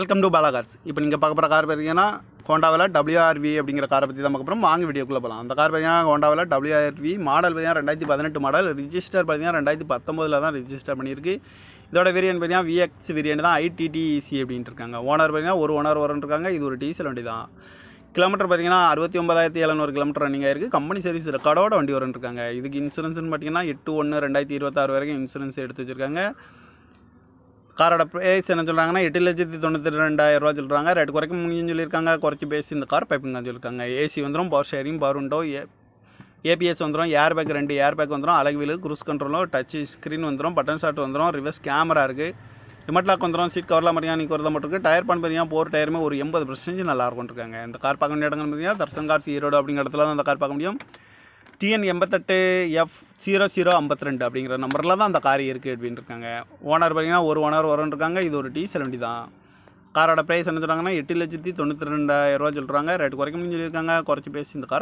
Welcome to Bala cars. இப்போ நீங்கள் பார்க்க போகிற கார் பார்த்தீங்கன்னா ஹோண்டாவில் WRV அப்படிங்கிற காரை பற்றி தான் பார்க்க போகிறோம். வாங்க வீடியோக்குள்ளே போகலாம். அந்த கார் பார்த்தீங்கன்னா ஹோண்டாவில் WRV மாடல் பார்த்தீங்கன்னா 2018 மாடல். ரிஜிஸ்டர் பார்த்தீங்கன்னா 2019 தான் ரிஜிஸ்டர் பண்ணியிருக்கு. இதோட வேரியன்ட் பார்த்தீங்கன்னா VX வேரியன்ட் தான், ITTEC அப்படின்ட்டு இருக்காங்க. ஓனர் பார்த்தீங்கன்னா ஒரு ஓனர் இருக்காங்க. இது ஒரு டீசல் வண்டி தான். கிலோமீட்டர் பார்த்தீங்கன்னா 69,700 கிலோமீட்டர் ரன்னிங் ஆயிருக்கு. கம்பெனி சர்வீஸ் ரெக்கார்டோட வண்டி இருக்காங்க. இதுக்கு இன்சூரன்ஸ்னு பார்த்தீங்கன்னா 8/1/2026 வரைக்கும் இன்சூரன்ஸ் எடுத்து வச்சுருக்காங்க. காரோட ப்ரைஸ் என்ன சொல்கிறாங்கன்னா 8,92,200 சொல்கிறாங்க. ரேட்டு குறைக்க முடியும்னு சொல்லியிருக்காங்க. குறைச்சி பேசி இந்த கார் பைப்புங்க சொல்லியிருக்காங்க. ஏசி வந்துடும், power sharing, power window, ABS வந்துடும், ஏர் பேக் 2 ஏர் பேக் வந்துடும், அழகு வீலு, குரூஸ் கண்ட்ரோலும், டச் ஸ்க்ரீன் வந்துடும், பட்டன் ஷாட் வந்துடும், ரிவர்ஸ் கேமரா இருக்குது, ரிமோட் லாக் வந்துடும், சீட் கவரில் மெக்கானிக் வரதான் மட்டும் இருக்குது. டயர் பண்ண பார்த்தீங்கன்னா 4 டயருமே ஒரு 80% நல்லா இருக்கும்ருக்காங்க. இந்த கார் பார்க்க வேண்டிய இடங்கள் பார்த்தீங்கன்னா தர்சன் கார்ஸ் ஈரோடு அப்படிங்கிற இடத்துல தான் அந்த கார் பார்க்க முடியும். TN 88F0052 அப்படிங்கிற நம்பரில் தான் அந்த கார் இருக்குது அப்படின்னு இருக்காங்க. ஓனர் பார்த்தீங்கன்னா ஒரு ஓனர் இருக்காங்க. இது ஒரு டீசல் வண்டி தான். காரோட ப்ரைஸ் என்ன சொல்கிறாங்கன்னா 8,92,000 சொல்கிறாங்க. ரேட்டு குறைக்க முடியும்னு சொல்லியிருக்காங்க. குறைச்சி பேசி இந்த கார்